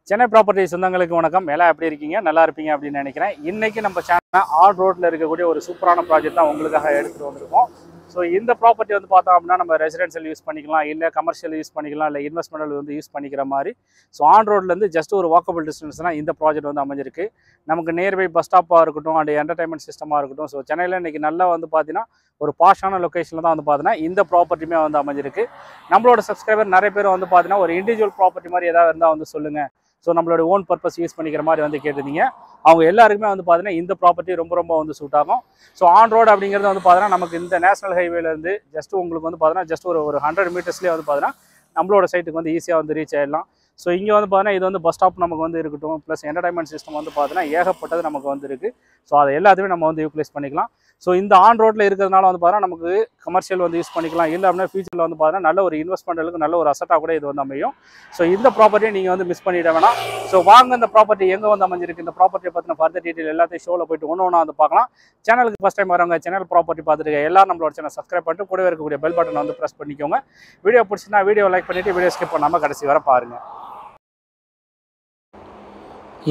Chennai property சொந்தங்களுக்கு வணக்கம். எல்லாம் எப்படி இருக்கீங்க? நல்லா இருப்பீங்க அப்படின்னு நினைக்கிறேன். இன்னைக்கு நம்ம சேனல் ஆல் ரோட்ல இருக்கக்கூடிய ஒரு சூப்பரான ப்ராஜெக்ட் தான் உங்களுக்காக எடுத்துட்டு வந்திருக்கோம். ஸோ இந்த ப்ராப்பர்ட்டி வந்து பார்த்தோம் அப்படின்னா நம்ம ரெசிடென்ஷியல் யூஸ் பண்ணிக்கலாம், இல்லை கமர்ஷியல் யூஸ் பண்ணிக்கலாம், இல்லை இன்வெஸ்ட்மெண்டல் வந்து யூஸ் பண்ணிக்கிற மாதிரி. ஸோ ஆன் ரோட்லேருந்து ஜஸ்ட் ஒரு வாக்கபிள் டிஸ்டன்ஸ்னால் இந்த ப்ராஜெக்ட் வந்து அமைஞ்சிருக்கு. நமக்கு நியர்பை பஸ் ஸ்டாப்பாக இருக்கட்டும் அண்ட் என்டர்டைன்மெண்ட் சிஸ்டமாக இருக்கட்டும். ஸோ சென்னையில் இன்றைக்கி நல்லா வந்து பார்த்தீங்கன்னா ஒரு பாஷான லொக்கேஷனில் தான் வந்து பார்த்தீங்கன்னா இந்த ப்ராப்பர்ட்டியுமே வந்து அமைஞ்சிருக்கு. நம்மளோட சப்ஸ்கிரைபர் நிறைய பேர் வந்து பார்த்தீங்கன்னா ஒரு இண்டிவிஜுவல் ப்ராப்பர்ட்டி மாதிரி ஏதாவது இருந்தால் வந்து சொல்லுங்கள், ஸோ நம்மளோட ஓன் பர்பஸ் யூஸ் பண்ணிக்கிற மாதிரி வந்து கேட்டிருந்தீங்க. அவங்க எல்லாருக்குமே வந்து பார்த்தீங்கன்னா இந்த ப்ராப்பர்ட்டி ரொம்ப வந்து சூட் ஆகும். ஸோ ஆன் ரோடு அப்படிங்கிறது வந்து பார்த்தீங்கன்னா நமக்கு இந்த நேஷனல் ஹைவேலேருந்து ஜஸ்ட் உங்களுக்கு வந்து பார்த்தீங்கன்னா ஜஸ்ட் ஒரு 100 மீட்டர்ஸ்லேயே வந்து பார்த்தீங்கன்னா நம்மளோட சைட்டுக்கு வந்து ஈஸியாக வந்து ரீச் ஆகிடலாம். ஸோ இங்கே வந்து பார்த்தீங்கன்னா இது வந்து பஸ் ஸ்டாப் நமக்கு வந்து இருக்கட்டும், ப்ளஸ் என்டர்டைன்மெண்ட் சிஸ்டம் வந்து பார்த்தீங்கன்னா ஏகப்பட்டது நமக்கு வந்து இருக்குது. ஸோ அதை எல்லாத்தையுமே நம்ம வந்து யூட்டிலைஸ் பண்ணிக்கலாம். ஸோ இந்த ஆன் ரோட்டில் இருக்கிறதுனால வந்து பார்த்தீங்கன்னா நமக்கு கமர்ஷியல் வந்து யூஸ் பண்ணிக்கலாம், இல்லை அப்படின்னா ஃபியூச்சரில் வந்து பார்த்தீங்கன்னா நல்ல ஒரு இன்வெஸ்ட்மெண்ட்டுக்கு நல்ல ஒரு அசட்டாக கூட இது வந்து அமையும். ஸோ இந்த ப்ராப்பர்ட்டியை நீங்கள் வந்து மிஸ் பண்ணிட வேணாம். ஸோ வாங்க இந்த ப்ராப்பர்ட்டி எங்கே வந்து அமைஞ்சிருக்கு, இந்த ப்ராப்பர்ட்டியை பற்றின ஃபர்தர் டீட்டெயில் எல்லாத்தையும் ஷோவில் போய்ட்டு ஒன்று வந்து பார்க்கலாம். சேனலுக்கு ஃபஸ்ட் டைம் வரவங்க சேனல் ப்ராப்பர்ட்டி பார்த்துட்டு எல்லாரும் நம்மளோட சேனல் சப்ஸ்கிரைப் பண்ணிட்டு கூடவே இருக்கக்கூடிய பெல் பட்டன் வந்து ப்ரெஸ் பண்ணிக்கோங்க. வீடியோ பிடிச்சினா வீடியோ லைக் பண்ணிவிட்டு வீடியோ ஸ்கிப் பண்ணாமல் கடைசி வர பாருங்கள்.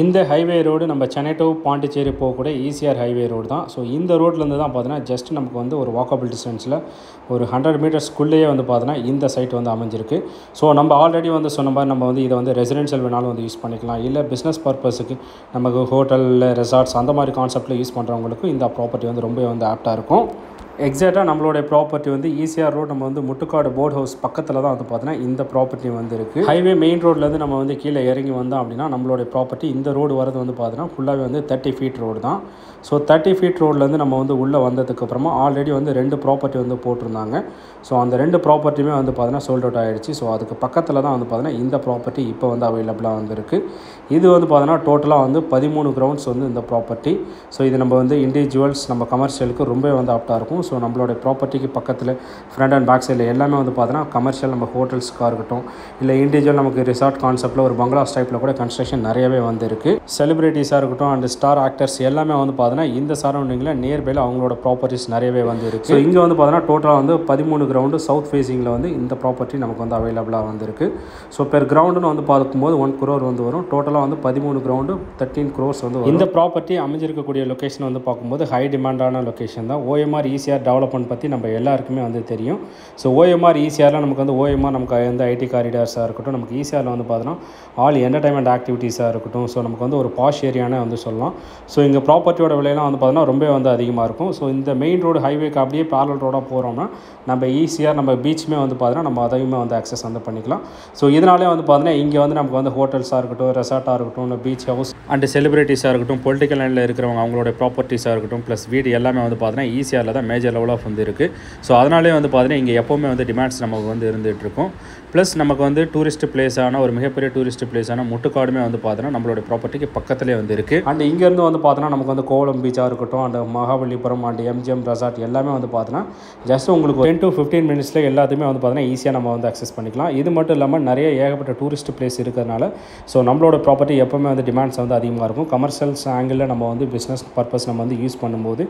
இந்த ஹைவே ரோடு நம்ம சென்னை டு பாண்டிச்சேரி போகக்கூடிய ஈசிஆர் ஹைவே ரோடு தான். ஸோ இந்த ரோட்லேருந்து தான் பார்த்தீங்கன்னா ஜஸ்ட் நமக்கு வந்து ஒரு வாக்கபிள் டிஸ்டன்ஸில் ஒரு 100 மீட்டர்ஸ்க்குள்ளேயே வந்து பார்த்தீங்கன்னா இந்த சைட் வந்து அமைஞ்சிருக்கு. ஸோ நம்ம ஆல்ரெடி வந்து சொன்ன மாதிரி நம்ம வந்து இதை வந்து ரெசிடென்ஷியல் வேணாலும் வந்து யூஸ் பண்ணிக்கலாம், இல்லை பிஸ்னஸ் பர்பஸுக்கு நமக்கு ஹோட்டலில் ரெசார்ட்ஸ் அந்த மாதிரி கான்செப்ட்டில் யூஸ் பண்ணுறவங்களுக்கும் இந்த ப்ராப்பர்ட்டி வந்து ரொம்ப வந்து ஆப்டாக இருக்கும். எக்ஸாக்டாக நம்மளுடைய ப்ராப்பர்ட்டி வந்து ஈசிஆர் ரோட் நம்ம வந்து முட்டுக்காடு போர்ட் ஹவுஸ் பக்கத்தில் தான் வந்து பார்த்தீங்கன்னா இந்த ப்ராப்பர்ட்டி வந்து இருக்குது. ஹைவே மெயின் ரோட்லேருந்து நம்ம வந்து கீழே இறங்கி வந்தோம் அப்படின்னா நம்மளுடைய ப்ராப்பர்ட்டி இந்த ரோடு வரது வந்து பார்த்தீங்கன்னா ஃபுல்லாகவே வந்து 30 ஃபீட் ரோடு தான். ஸோ 30 ஃபீட் ரோட்லேருந்து நம்ம வந்து உள்ளே வந்ததுக்கப்புறமா ஆல்ரெடி வந்து 2 ப்ராப்பர்ட்டி வந்து போட்டிருந்தாங்க. ஸோ அந்த 2 ப்ராப்பர்ட்டியுமே வந்து பார்த்தீங்கன்னா சோல்ட் அவுட் ஆகிடுச்சு. ஸோ அதுக்கு பக்கத்தில் தான் வந்து பார்த்தீங்கன்னா இந்த ப்ராப்பர்ட்டி இப்போ வந்து அவைலபிளாக வந்துருக்கு. இது வந்து பார்த்தீங்கன்னா டோட்டலாக வந்து 13 கிரவுண்ட்ஸ் வந்து இந்த ப்ராப்பர்ட்டி. ஸோ இது நம்ம வந்து இண்டிவிஜுவல்ஸ் நம்ம கமர்ஷியலுக்கு ரொம்ப வந்து ஆப்டாக இருக்கும். ஸோ நம்மளோட ப்ராப்பர்ட்டிக்கு பக்கத்தில் ஃப்ரண்ட் அண்ட் பேக் சைடில் எல்லாமே வந்து பார்த்தீங்கன்னா கமர்ஷியல் நம்ம ஹோட்டல்ஸ்க்காக இருக்கட்டும், இல்லை இண்டிவிஜுவல் நமக்கு ரிசார்ட் கான்செப்ட்டில் ஒரு பங்களாஸ் டைப்பில் கூட கன்ஸ்ட்ரக்ஷன் நிறையவே வந்து இருக்குது. செலிபிரிட்டிஸாக இருக்கட்டும் அண்ட் ஸ்டார் ஆக்டர்ஸ் எல்லாமே வந்து பார்த்தீங்கன்னா இந்த சரௌண்டிங்கில் நியர்பையில் அவங்களோட ப்ராப்பர்ட்டிஸ் நிறையவே வந்து இருக்குது. ஸோ இங்கே வந்து பார்த்தீங்கன்னா டோட்டலாக வந்து 13 கிரவுண்டு சவுத் ஃபேஸிங்கில் வந்து இந்த ப்ராப்பர்ட்டி நமக்கு வந்து அவைலபிளாக வந்துருக்கு. ஸோ பெர் கிரவுண்டுன்னு வந்து பார்க்கும்போது 1 crore வந்து வரும். டோட்டலாக வந்து 13 கிரவுண்டு 13 crores வந்து வரும். இந்த ப்ராப்பர்ட்டி அமைஞ்சிருக்கக்கூடிய லொக்கேஷன் வந்து பார்க்கும்போது ஹை டிமாண்டான லொக்கேஷன் தான். ஓஎம்ஆர் ஈசிஆர் டெவலப்மெண்ட் பற்றி நம்ம எல்லாருக்குமே வந்து தெரியும். ஸோ ஓஎம்ஆர் ஈசிஆரில் நமக்கு வந்து ஓஎம்ஆர் நமக்கு வந்து ஐடி காரிடார்ஸாக இருக்கட்டும், நமக்கு ஈசிஆரில் வந்து பார்த்தீங்கன்னா ஆல் என்டர்டைன்மெண்ட் ஆக்டிவிட்டீஸாக இருக்கட்டும். ஸோ நமக்கு வந்து ஒரு பாஷ் ஏரியானே வந்து சொல்லலாம். ஸோ இங்கே ப்ராப்பர்ட்டியோட விலையெல்லாம் வந்து பார்த்தீங்கன்னா ரொம்ப வந்து அதிகமாக இருக்கும். ஸோ இந்த மெயின் ரோடு ஹைவேக்கு அப்படியே பேரல் ரோடாக போகிறோம்னா நம்ம ஈஸியாக நம்ம பீச்சுமே வந்து பார்த்தீங்கன்னா நம்ம அதையுமே வந்து அக்சஸ் வந்து பண்ணிக்கலாம். ஸோ இதனாலே வந்து பார்த்தீங்கன்னா இங்கே வந்து நமக்கு வந்து ஹோட்டல்ஸாக இருக்கட்டும், ரெசார்ட்டாக இருக்கட்டும், இல்லை பீச் ஹவுஸ் அண்ட் செலிபிரிட்டிஸாக இருக்கட்டும், பொலிட்டிக்கல் லைனில் இருக்கிறவங்க அவங்களோட ப்ராப்பர்ட்டிஸாக இருக்கட்டும், ப்ளஸ் வீடு எல்லாமே வந்து பார்த்தீங்கன்னா ஈஸியாக தான் மேஜர் லெவல் ஆஃப் வந்து இருக்குது. ஸோ அதனாலே வந்து பார்த்தீங்கன்னா இங்கே எப்போவுமே வந்து டிமாண்ட்ஸ் நமக்கு வந்து இருந்துகிட்டு இருக்கும். ப்ளஸ் நமக்கு வந்து டூரிஸ்ட் பிளேஸான ஒரு மிகப்பெரிய டூரிஸ்ட் பிளேஸான முட்டுக்காடுமே வந்து பார்த்தீங்கன்னா நம்மளோட ப்ராப்பர்ட்டிக்கு பக்கத்துலேயே வந்து இருக்குது. அண்ட் இங்கேருந்து வந்து பார்த்தோன்னா நமக்கு வந்து கோவளம் பீச்சாக இருக்கட்டும், and Mahabalipuram and MGM resort எல்லாமே வந்து பார்த்தோன்னா ஜஸ்ட் உங்களுக்கு 10 to 15 மினிட்ஸில் எல்லாத்தையுமே வந்து பார்த்தீங்கன்னா ஈஸியாக நம்ம வந்து அக்சஸ் பண்ணிக்கலாம். இது மட்டும் இல்லாமல் நிறைய ஏகப்பட்ட டூரிஸ்ட் பிளேஸ் இருக்கிறதுனால ஸோ நம்மளோட ப்ராப்பர்ட்டி எப்போவுமே வந்து டிமாண்ட்ஸ் வந்து அதிகமாக இருக்கும். கமர்ஷியல்ஸ் ஆங்கிளில் நம்ம வந்து பிஸ்னஸ் பர்பஸ் நம்ம வந்து யூஸ் பண்ணும்போது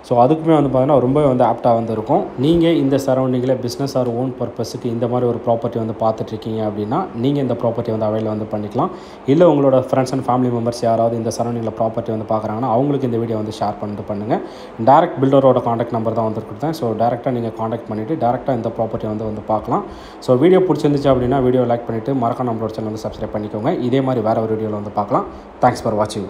ஸோ அதுக்குமே வந்து பார்த்தீங்கன்னா ரொம்ப வந்து ஆப்டாக வந்து இருக்கும். நீங்கள் இந்த சரௌண்டிங்கில் பிஸ்னஸ் ஆர் ஓன் பர்பஸுக்கு இந்த மாதிரி ஒரு ப்ராப்பர்ட்டி வந்து பார்த்துட்ருக்கீங்க அப்படின்னா நீங்கள் இந்த ப்ராப்பர்ட்டி வந்து அவைல் வந்து பண்ணிக்கலாம். இல்லை உங்களோட ஃப்ரெண்ட்ஸ் அண்ட் ஃபேமிலி மெம்பர்ஸ் யாராவது இந்த சரௌண்டிங்கில் ப்ராப்பர்ட்டி வந்து பார்க்குறாங்கன்னா அவங்களுக்கு இந்த வீடியோ வந்து ஷேர் பண்ணிட்டு பண்ணுங்கள். டேரக்ட் பில்டரோட காண்டாக்ட் நம்பர் தான் வந்து கொடுத்தேன். ஸோ டேரெக்டாக நீங்கள் காண்டாக்ட் பண்ணிவிட்டு டேரெக்டாக இந்த ப்ராப்பர்ட்டி வந்து பார்க்கலாம். ஸோ வீடியோ பிடிச்சிருந்துச்சு அப்படின்னா வீடியோ லைக் பண்ணிவிட்டு மறக்காம நம்மளோட சேனல் வந்து சப்ஸ்கிரைப் பண்ணிக்கோங்க. இதே மாதிரி வேறு ஒரு வீடியோவில் வந்து பார்க்கலாம். தேங்க்ஸ் ஃபார் வாட்சிங்.